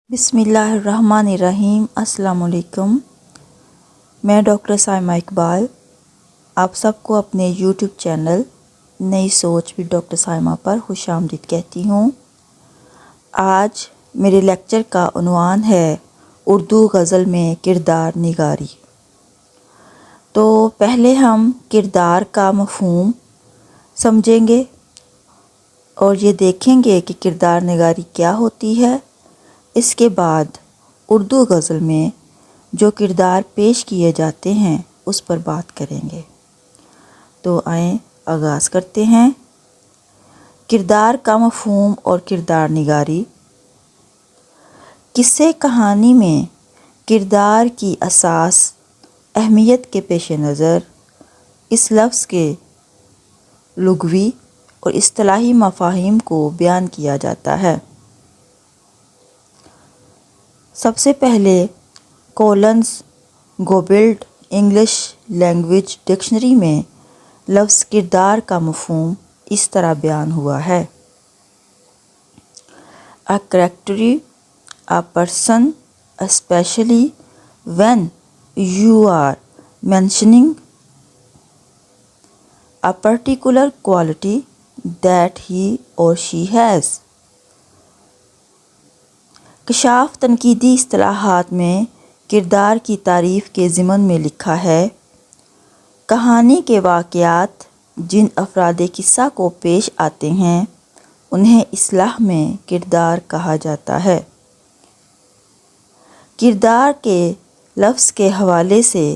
بسم اللہ الرحمن الرحیم۔ السلام علیکم۔ میں ڈاکٹر سائمہ اقبال آپ سب کو اپنے یوٹیوب چینل نئی سوچ بھی ڈاکٹر سائمہ پر خوش آمدید کہتی ہوں۔ آج میرے لیکچر کا عنوان ہے اردو غزل میں کردار نگاری۔ تو پہلے ہم کردار کا مفہوم سمجھیں گے اور یہ دیکھیں گے کہ کردار نگاری کیا ہوتی ہے۔ اس کے بعد اردو غزل میں جو کردار پیش کیے جاتے ہیں اس پر بات کریں گے۔ تو آئیں آغاز کرتے ہیں۔ کردار کا مفہوم اور کردار نگاری۔ قصے کہانی میں کردار کی اساس اہمیت کے پیش نظر اس لفظ کے لغوی اور اصطلاحی مفاہیم کو بیان کیا جاتا ہے۔ سب سے پہلے کولنز گوبلڈ انگلش لینگویج ڈکشنری میں لفظ کردار کا مفہوم اس طرح بیان ہوا ہے: A character, a person, especially when you are mentioning a particular quality that he or she has۔ کشاف تنقیدی اصطلاحات میں کردار کی تعریف کے ضمن میں لکھا ہے: کہانی کے واقعات جن افراد قصہ کو پیش آتے ہیں انہیں اصطلاح میں کردار کہا جاتا ہے۔ کردار کے لفظ کے حوالے سے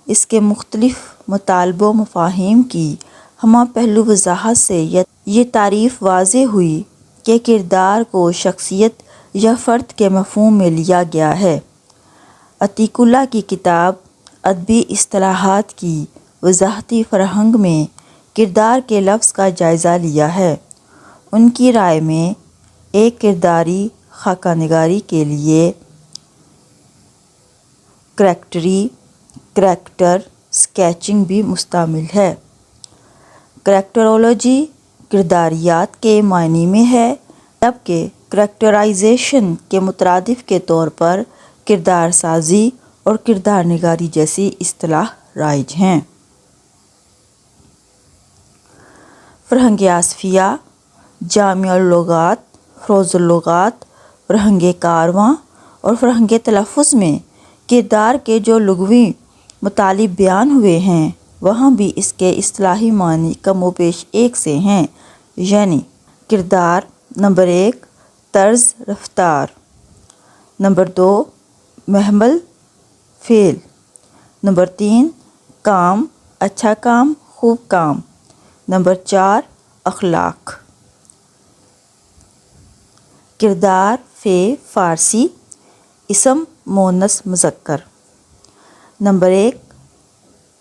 اس کے مختلف مطالب و مفاہیم کی ہمہ پہلو وضاحت سے یہ تعریف واضح ہوئی کہ کردار کو شخصیت یا فرد کے مفہوم میں لیا گیا ہے۔ عتیق اللہ کی کتاب ادبی اصطلاحات کی وضاحتی فرہنگ میں کردار کے لفظ کا جائزہ لیا ہے۔ ان کی رائے میں ایک کرداری خاکہ نگاری کے لیے کریکٹر سکیچنگ بھی مشتمل ہے۔ کریکٹرولوجی کرداریات کے معنی میں ہے، جبکہ کریکٹرائزیشن کے مترادف کے طور پر کردار سازی اور کردار نگاری جیسی اصطلاح رائج ہیں۔ فرہنگ آصفیہ، جامع اللغات، فروز اللغات، فرہنگ کارواں اور فرہنگ تلفظ میں کردار کے جو لغوی مطالب بیان ہوئے ہیں وہاں بھی اس کے اصطلاحی معنی کم و بیش ایک سے ہیں، یعنی کردار نمبر 1 طرز رفتار، نمبر 2 محمل فعل، نمبر 3 کام اچھا کام خوب کام، نمبر 4 اخلاق۔ کردار فارسی اسم مؤنث مذکر۔ نمبر 1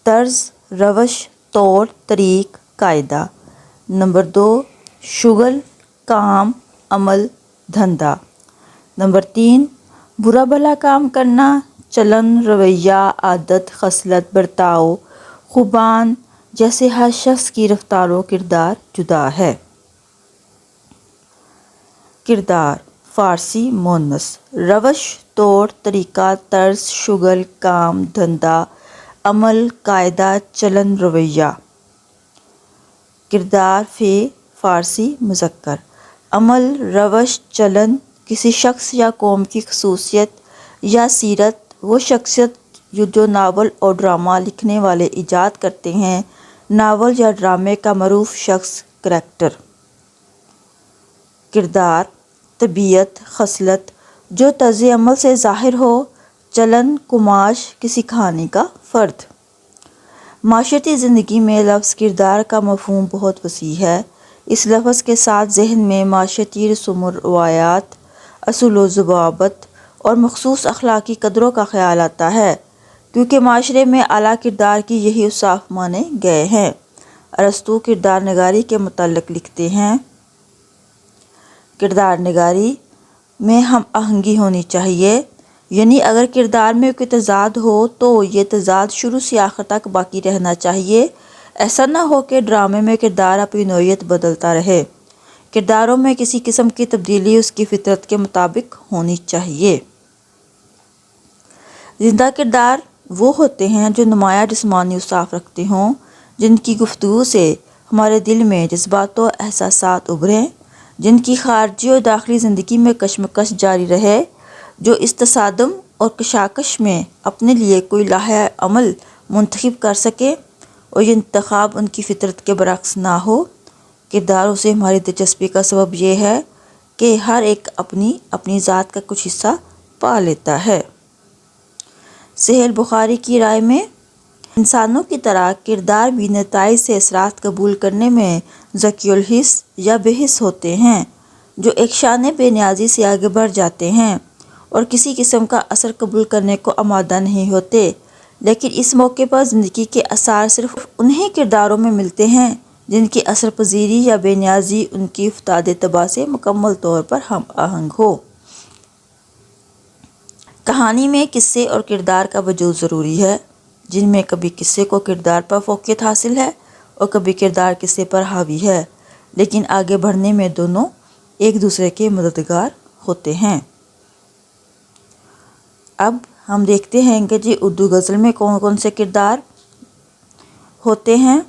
طرز روش طور طریق قاعدہ، نمبر 2 شغل کام عمل دھندا، نمبر 3 برا بھلا کام کرنا چلن رویہ عادت خصلت برتاؤ خوبان جیسے ہر شخص کی رفتار و کردار جدا ہے۔ کردار فارسی مؤنث، روش طور طریقہ طرز شغل کام دھندا عمل قاعدہ چلن رویہ۔ کردار فارسی مذکر، عمل روش چلن کسی شخص یا قوم کی خصوصیت یا سیرت وہ شخصیت جو ناول اور ڈرامہ لکھنے والے ایجاد کرتے ہیں۔ ناول یا ڈرامے کا معروف شخص کریکٹر۔ کردار طبیعت خصلت جو طرز عمل سے ظاہر ہو، چلن قماش کسی کہانی کا فرد۔ معاشرتی زندگی میں لفظ کردار کا مفہوم بہت وسیع ہے۔ اس لفظ کے ساتھ ذہن میں معاشرتی رسوم و روایات، اصول و ضوابط اور مخصوص اخلاقی قدروں کا خیال آتا ہے، کیونکہ معاشرے میں اعلیٰ کردار کی یہی اوصاف مانے گئے ہیں۔ ارسطو کردار نگاری کے متعلق لکھتے ہیں: کردار نگاری میں ہم آہنگی ہونی چاہیے، یعنی اگر کردار میں کوئی تضاد ہو تو یہ تضاد شروع سے آخر تک باقی رہنا چاہیے۔ ایسا نہ ہو کہ ڈرامے میں کردار اپنی نوعیت بدلتا رہے، کرداروں میں کسی قسم کی تبدیلی اس کی فطرت کے مطابق ہونی چاہیے۔ زندہ کردار وہ ہوتے ہیں جو نمایاں جسمانی اوصاف رکھتے ہوں، جن کی گفتگو سے ہمارے دل میں جذبات و احساسات ابھریں، جن کی خارجی اور داخلی زندگی میں کشمکش جاری رہے، جو اس تصادم اور کشاکش میں اپنے لیے کوئی لائحہ عمل منتخب کر سکے اور یہ انتخاب ان کی فطرت کے برعکس نہ ہو۔ کرداروں سے ہماری دلچسپی کا سبب یہ ہے کہ ہر ایک اپنی ذات کا کچھ حصہ پا لیتا ہے۔ صحیح بخاری کی رائے میں انسانوں کی طرح کردار بھی نتائج سے اثرات قبول کرنے میں ذکی الحس یا بے حس ہوتے ہیں، جو ایک شان بے نیازی سے آگے بڑھ جاتے ہیں اور کسی قسم کا اثر قبول کرنے کو آمادہ نہیں ہوتے، لیکن اس موقع پر زندگی کے آثار صرف انہی کرداروں میں ملتے ہیں جن کی اثر پذیری یا بے نیازی ان کی افتادِ طبع سے مکمل طور پر ہم آہنگ ہو۔ کہانی میں قصے اور کردار کا وجود ضروری ہے، جن میں کبھی قصے کو کردار پر فوقیت حاصل ہے اور کبھی کردار قصے پر حاوی ہے، لیکن آگے بڑھنے میں دونوں ایک دوسرے کے مددگار ہوتے ہیں۔ اب ہم دیکھتے ہیں کہ اردو غزل میں کون کون سے کردار ہوتے ہیں۔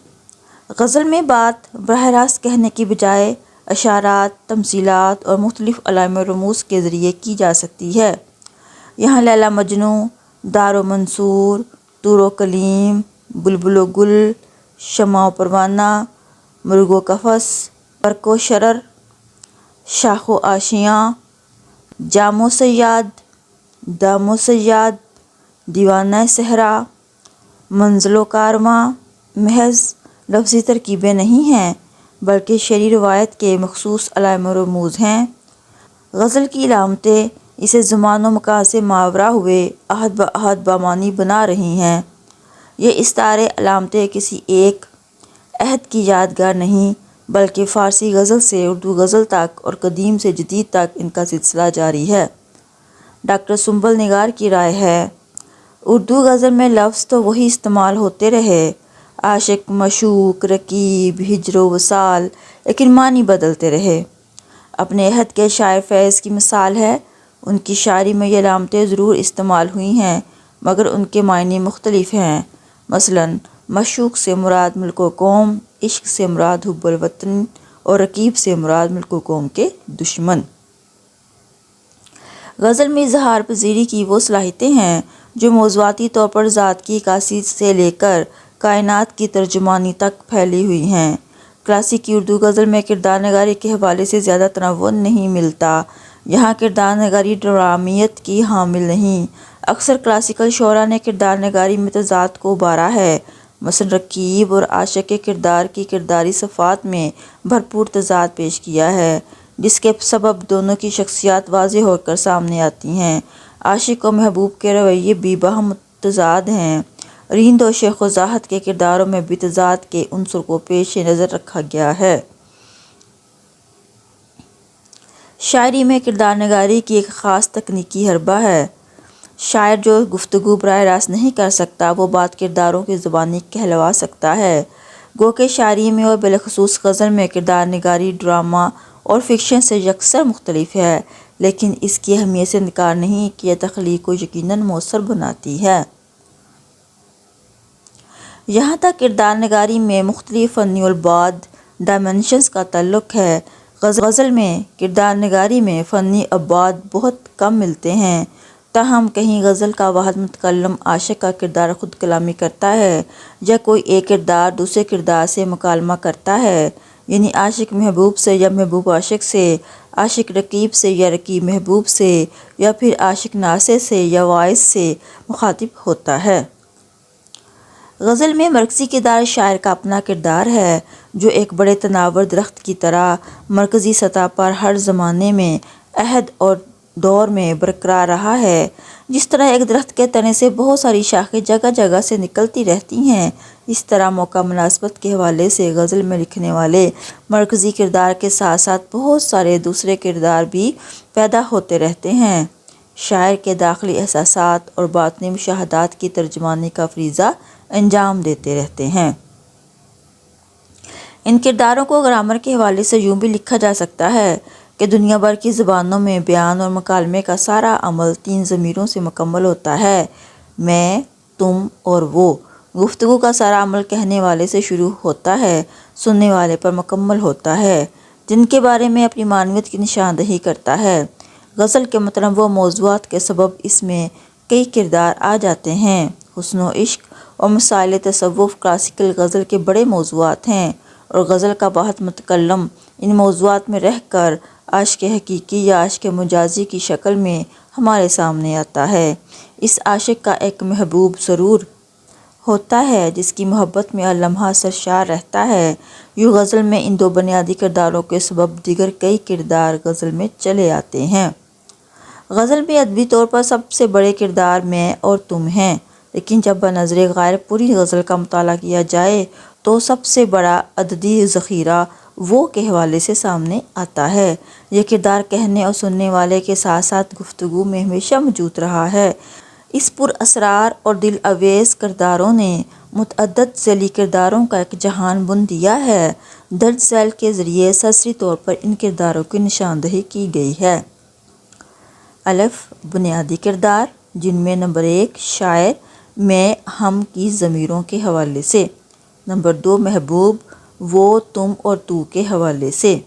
غزل میں بات براہ راست کہنے کی بجائے اشارات، تمثیلات اور مختلف علائم و رموز کے ذریعے کی جا سکتی ہے۔ یہاں لیلی مجنوں، دار و منصور، طور و کلیم، بلبل و گل، شمع و پروانہ، مرغ و قفس، برق و شرر، شاخ و آشیاں، جام و صیاد، دام و صیاد، دیوانہ صحرا، منزل و کارواں محض لفظی ترکیبیں نہیں ہیں بلکہ شعری روایت کے مخصوص علائم و رموز ہیں۔ غزل کی علامتیں اسے زمان و مکان سے ماورا ہوئے عہد بعہد بامانی بنا رہی ہیں۔ یہ استعارے علامتیں کسی ایک عہد کی یادگار نہیں بلکہ فارسی غزل سے اردو غزل تک اور قدیم سے جدید تک ان کا سلسلہ جاری ہے۔ ڈاکٹر سنبل نگار کی رائے ہے، اردو غزل میں لفظ تو وہی استعمال ہوتے رہے، عاشق، معشوق، رقیب، ہجر و وصال، لیکن معنی بدلتے رہے۔ اپنے عہد کے شاعر فیض کی مثال ہے، ان کی شاعری میں یہ علامتیں ضرور استعمال ہوئی ہیں مگر ان کے معنی مختلف ہیں۔ مثلاً معشوق سے مراد ملک و قوم، عشق سے مراد حب الوطن اور رقیب سے مراد ملک و قوم کے دشمن۔ غزل میں اظہار پذیری کی وہ صلاحیتیں ہیں جو موضوعاتی طور پر ذات کی عکاسی سے لے کر کائنات کی ترجمانی تک پھیلی ہوئی ہیں۔ کلاسیکی اردو غزل میں کردار نگاری کے حوالے سے زیادہ تنوع نہیں ملتا، یہاں کردار نگاری ڈرامیت کی حامل نہیں۔ اکثر کلاسیکل شعراء نے کردار نگاری میں تضاد کو ابھارا ہے، مثلاً رقیب اور عاشق کے کردار کی کرداری صفات میں بھرپور تضاد پیش کیا ہے، جس کے سبب دونوں کی شخصیات واضح ہو کر سامنے آتی ہیں۔ عاشق و محبوب کے رویے بھی باہم متضاد ہیں۔ رند و شیخ و زاہد کے کرداروں میں بھی تضاد کے عنصر کو پیش نظر رکھا گیا ہے۔ شاعری میں کردار نگاری کی ایک خاص تکنیکی حربہ ہے۔ شاعر جو گفتگو براہ راست نہیں کر سکتا وہ بات کرداروں کی زبانی کہلوا سکتا ہے۔ گو کہ شاعری میں اور بالخصوص غزل میں کردار نگاری ڈرامہ اور فکشن سے یکسر مختلف ہے، لیکن اس کی اہمیت سے انکار نہیں کہ یہ تخلیق کو یقیناً مؤثر بناتی ہے۔ یہاں تک کردار نگاری میں مختلف فنی البعد ڈائمینشنز کا تعلق ہے، غزل میں کردار نگاری میں فنی ابعاد بہت کم ملتے ہیں۔ تاہم کہیں غزل کا واحد متکلم عاشق کا کردار خود کلامی کرتا ہے یا کوئی ایک کردار دوسرے کردار سے مکالمہ کرتا ہے، یعنی عاشق محبوب سے یا محبوب عاشق سے، عاشق رقیب سے یا رقیب محبوب سے، یا پھر عاشق ناصح سے یا واعظ سے مخاطب ہوتا ہے۔ غزل میں مرکزی کردار شاعر کا اپنا کردار ہے، جو ایک بڑے تناور درخت کی طرح مرکزی سطح پر ہر زمانے میں، عہد اور دور میں برقرار رہا ہے۔ جس طرح ایک درخت کے تنے سے بہت ساری شاخیں جگہ جگہ سے نکلتی رہتی ہیں، اس طرح موقع مناسبت کے حوالے سے غزل میں لکھنے والے مرکزی کردار کے ساتھ ساتھ بہت سارے دوسرے کردار بھی پیدا ہوتے رہتے ہیں۔ شاعر کے داخلی احساسات اور باطنی مشاہدات کی ترجمانی کا فریضہ انجام دیتے رہتے ہیں۔ ان کرداروں کو گرامر کے حوالے سے یوں بھی لکھا جا سکتا ہے کہ دنیا بھر کی زبانوں میں بیان اور مکالمے کا سارا عمل 3 ضمیروں سے مکمل ہوتا ہے، میں، تم اور وہ۔ گفتگو کا سارا عمل کہنے والے سے شروع ہوتا ہے، سننے والے پر مکمل ہوتا ہے، جن کے بارے میں اپنی معنویت کی نشاندہی کرتا ہے۔ غزل کے متنوع موضوعات کے سبب اس میں کئی کردار آ جاتے ہیں۔ حسن و عشق اور مسائل تصوف کلاسیکل غزل کے بڑے موضوعات ہیں، اور غزل کا واحد متکلم ان موضوعات میں رہ کر عاشق حقیقی یا عاشق مجازی کی شکل میں ہمارے سامنے آتا ہے۔ اس عاشق کا ایک محبوب ضرور ہوتا ہے جس کی محبت میں ہر لمحہ سرشار رہتا ہے۔ یوں غزل میں ان 2 بنیادی کرداروں کے سبب دیگر کئی کردار غزل میں چلے آتے ہیں۔ غزل میں ادبی طور پر سب سے بڑے کردار میں اور تم ہیں، لیکن جب بنظر غائب پوری غزل کا مطالعہ کیا جائے تو سب سے بڑا عددی ذخیرہ وہ کے حوالے سے سامنے آتا ہے۔ یہ کردار کہنے اور سننے والے کے ساتھ ساتھ گفتگو میں ہمیشہ موجود رہا ہے۔ اس پر اسرار اور دل آویز کرداروں نے متعدد ذیلی کرداروں کا ایک جہان بن دیا ہے۔ درج ذیل کے ذریعے سرسری طور پر ان کرداروں کی نشاندہی کی گئی ہے۔ الف بنیادی کردار، جن میں نمبر 1 شاعر میں ہم کی ضمیروں کے حوالے سے، نمبر 2 محبوب وہ تم اور تو کے حوالے سے،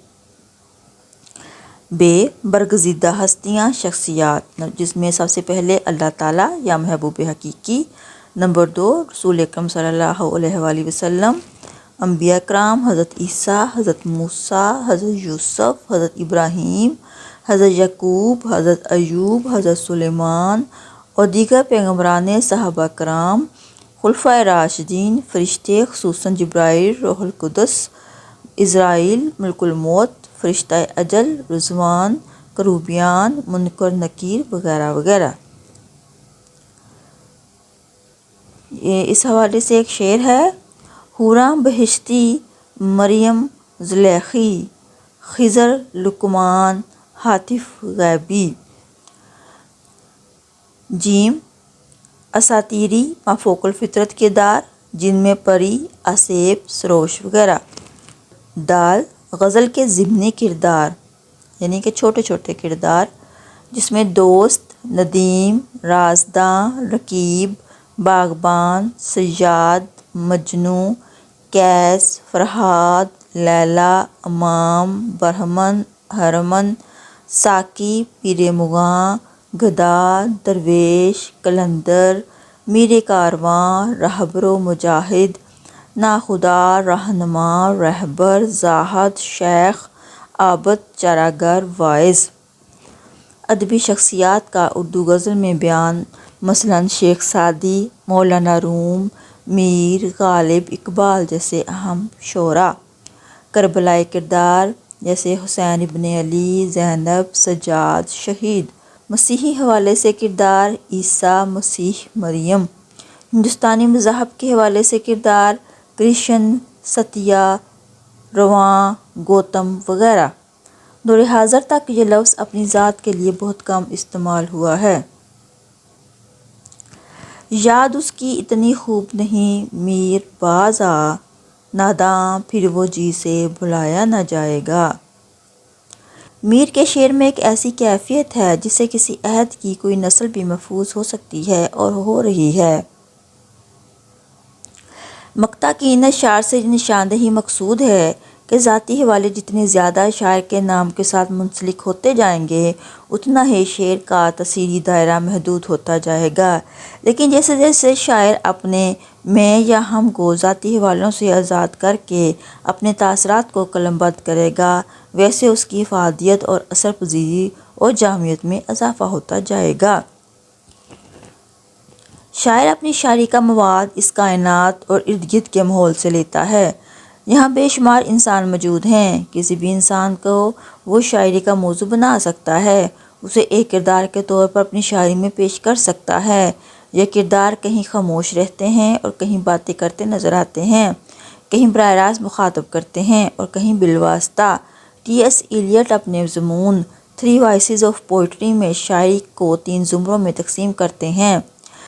ب برگزیدہ ہستیاں شخصیات، جس میں سب سے پہلے اللہ تعالیٰ یا محبوب حقیقی، نمبر 2 رسول اکرم صلی اللہ علیہ وآلہ وسلم، انبیاء کرام حضرت عیسیٰ، حضرت موسیٰ، حضرت یوسف، حضرت ابراہیم، حضرت یعقوب، حضرت ایوب، حضرت سلیمان اور دیگر پیغمبران، صحابہ کرام، خلفائے راشدین، فرشتے خصوصاً جبرائیل، روح القدس، عزرائیل، ملک الموت، فرشتہ اجل، رضوان، کروبیان، منکر نکیر وغیرہ وغیرہ۔ اس حوالے سے ایک شعر ہے: حوراں بہشتی، مریم زلیخی، خضر لقمان، ہاتف غیبی۔ جیم اساطیری مافوق الفطرت کردار، جن میں پری، آسیب، سروش وغیرہ۔ دال غزل کے ضمنی کردار، یعنی کہ چھوٹے چھوٹے کردار، جس میں دوست، ندیم، رازداں، رقیب، باغبان، صیاد، مجنوں، قیس، فرہاد، لیلی، امام، برہمن، ہرمن، ساقی، پیر مغاں، گدا، درویش، قلندر، میر کارواں، راہبر و مجاہد، ناخدا، رہنما، رہبر، زاہد، شیخ، عابد، چارہ گر، واعظ۔ ادبی شخصیات کا اردو غزل میں بیان، مثلاً شیخ سعدی، مولانا روم، میر غالب اقبال جیسے اہم شعراء۔ کربلائی کردار، جیسے حسین ابن علی، زینب، سجاد، شہید۔ مسیحی حوالے سے کردار، عیسیٰ مسیح، مریم۔ ہندوستانی مذاہب کے حوالے سے کردار، کرشن، ستیا، رواں، گوتم وغیرہ۔ دور حاضر تک یہ لفظ اپنی ذات کے لیے بہت کم استعمال ہوا ہے۔ یاد اس کی اتنی خوب نہیں میر باز آ، ناداں پھر وہ جی سے بھلایا نہ جائے گا۔ میر کے شعر میں ایک ایسی کیفیت ہے جس سے کسی عہد کی کوئی نسل بھی محفوظ ہو سکتی ہے اور ہو رہی ہے۔ مقطع کی ان اشعار سے نشاندہی مقصود ہے کہ ذاتی حوالے جتنے زیادہ شاعر کے نام کے ساتھ منسلک ہوتے جائیں گے، اتنا ہی شعر کا تاثیری دائرہ محدود ہوتا جائے گا، لیکن جیسے جیسے شاعر اپنے میں یا ہم کو ذاتی حوالوں سے آزاد کر کے اپنے تاثرات کو قلم بند کرے گا، ویسے اس کی افادیت اور اثر پذیری اور جامعیت میں اضافہ ہوتا جائے گا۔ شاعر اپنی شاعری کا مواد اس کائنات اور ارد گرد کے ماحول سے لیتا ہے۔ یہاں بے شمار انسان موجود ہیں، کسی بھی انسان کو وہ شاعری کا موضوع بنا سکتا ہے، اسے ایک کردار کے طور پر اپنی شاعری میں پیش کر سکتا ہے۔ یہ کردار کہیں خاموش رہتے ہیں اور کہیں باتیں کرتے نظر آتے ہیں، کہیں براہ راست مخاطب کرتے ہیں اور کہیں بالواسطہ۔ ٹی ایس ایلیٹ اپنے مضمون 3 وائسز آف پوئٹری میں شاعری کو 3 زمروں میں تقسیم کرتے ہیں۔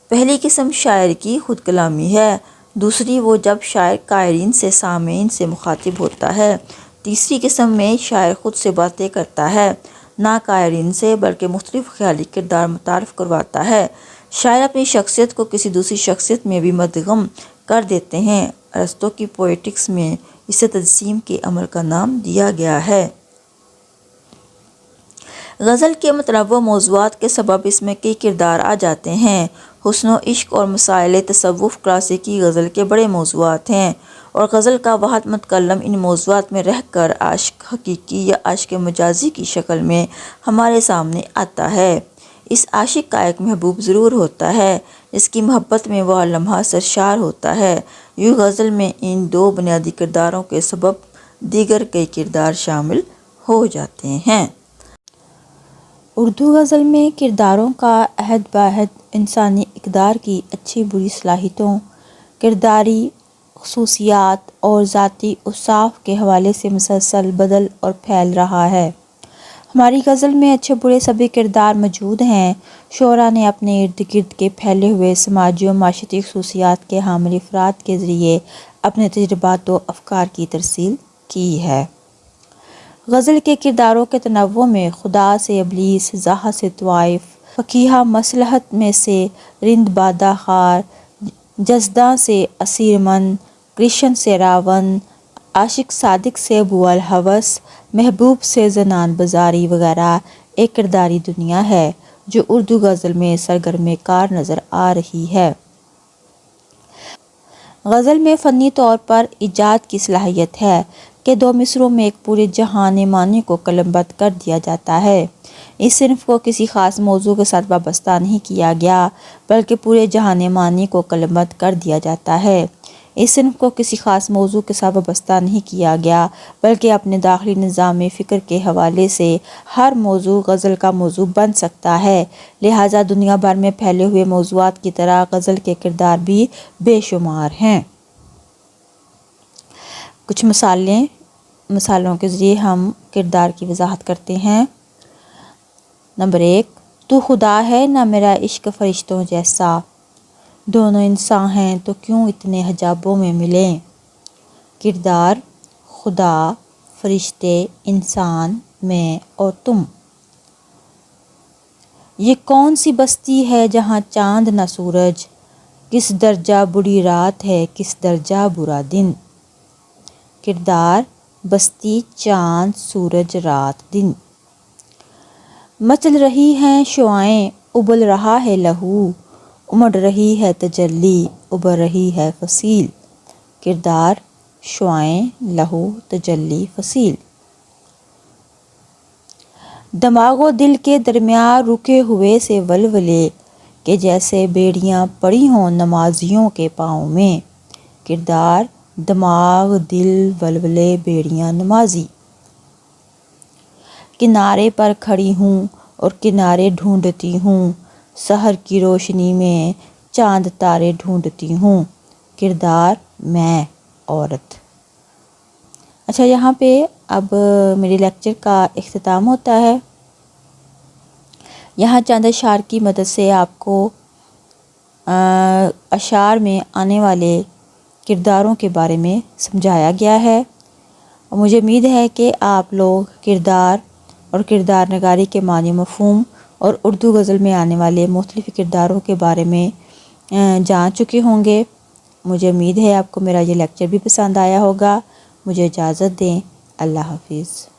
پہلی قسم شاعر کی خود کلامی ہے، دوسری وہ جب شاعر قائرین سے سامعین سے مخاطب ہوتا ہے۔ تیسری قسم میں شاعر خود سے باتیں کرتا ہے، نہ قائرین سے بلکہ مختلف خیالی کردار متعارف کرواتا ہے۔ شاعر اپنی شخصیت کو کسی دوسری شخصیت میں بھی مدغم کر دیتے ہیں۔ ارسطو کی پوئٹکس میں اسے تجسیم کے عمل کا نام دیا گیا ہے۔ غزل کے متنوع موضوعات کے سبب اس میں کئی کردار آ جاتے ہیں۔ حسن و عشق اور مسائل تصوف کلاسیکی غزل کے بڑے موضوعات ہیں، اور غزل کا واحد متکلم ان موضوعات میں رہ کر عاشق حقیقی یا عاشق مجازی کی شکل میں ہمارے سامنے آتا ہے۔ اس عاشق کا ایک محبوب ضرور ہوتا ہے، جس کی محبت میں وہ لمحہ سرشار ہوتا ہے۔ یوں غزل میں ان دو بنیادی کرداروں کے سبب دیگر کئی کردار شامل ہو جاتے ہیں۔ اردو غزل میں کرداروں کا عہد بعہد انسانی اقدار کی اچھی بری صلاحیتوں، کرداری خصوصیات اور ذاتی اوصاف کے حوالے سے مسلسل بدل اور پھیل رہا ہے۔ ہماری غزل میں اچھے برے سبھی کردار موجود ہیں۔ شعراء نے اپنے ارد گرد کے پھیلے ہوئے سماجی و معاشرتی خصوصیات کے حامل افراد کے ذریعے اپنے تجربات و افکار کی ترسیل کی ہے۔ غزل کے کرداروں کے تنوع میں خدا سے ابلیس، زاہد سے طوائف، فقیہ مصلحت میں سے رند بادہ خار، جزداں سے اسیر من، کرشن سے راون، عاشق صادق سے ابو الہوس، محبوب سے زنان بازاری وغیرہ ایک کرداری دنیا ہے جو اردو غزل میں سرگرم کار نظر آ رہی ہے۔ غزل میں فنی طور پر ایجاد کی صلاحیت ہے کہ دو مصرعوں میں ایک پورے جہان معنی کو قلم بند کر دیا جاتا ہے۔ اس صنف کو کسی خاص موضوع کے ساتھ وابستہ نہیں کیا گیا، بلکہ پورے جہان معنی کو قلم بند کر دیا جاتا ہے۔ اس صنف کو کسی خاص موضوع کے ساتھ وابستہ نہیں کیا گیا، بلکہ اپنے داخلی نظام فکر کے حوالے سے ہر موضوع غزل کا موضوع بن سکتا ہے۔ لہٰذا دنیا بھر میں پھیلے ہوئے موضوعات کی طرح غزل کے کردار بھی بے شمار ہیں۔ کچھ مثالوں کے ذریعے ہم کردار کی وضاحت کرتے ہیں۔ نمبر 1، تو خدا ہے نہ میرا عشق فرشتوں جیسا، دونوں انسان ہیں تو کیوں اتنے حجابوں میں ملیں۔ کردار: خدا، فرشتے، انسان، میں اور تم۔ یہ کون سی بستی ہے جہاں چاند نہ سورج، کس درجہ بری رات ہے کس درجہ برا دن۔ کردار: بستی، چاند، سورج، رات، دن۔ مچل رہی ہیں شعاعیں، ابل رہا ہے لہو، امڑ رہی ہے تجلی، ابھر رہی ہے فصیل۔ کردار: شعاعیں، لہو، تجلی، فصیل۔ دماغ و دل کے درمیان رکے ہوئے سے ولولے، کہ جیسے بیڑیاں پڑی ہوں نمازیوں کے پاؤں میں۔ کردار: دماغ، دل، ولولے، بیڑیاں، نمازی۔ کنارے پر کھڑی ہوں اور کنارے ڈھونڈتی ہوں، سحر کی روشنی میں چاند تارے ڈھونڈتی ہوں۔ کردار: میں، عورت۔ اچھا، یہاں پہ اب میرے لیکچر کا اختتام ہوتا ہے۔ یہاں چند اشعار کی مدد سے آپ کو اشعار میں آنے والے کرداروں کے بارے میں سمجھایا گیا ہے۔ مجھے امید ہے کہ آپ لوگ کردار اور کردار نگاری کے معنی مفہوم اور اردو غزل میں آنے والے مختلف کرداروں کے بارے میں جان چکے ہوں گے۔ مجھے امید ہے آپ کو میرا یہ لیکچر بھی پسند آیا ہوگا۔ مجھے اجازت دیں۔ اللہ حافظ۔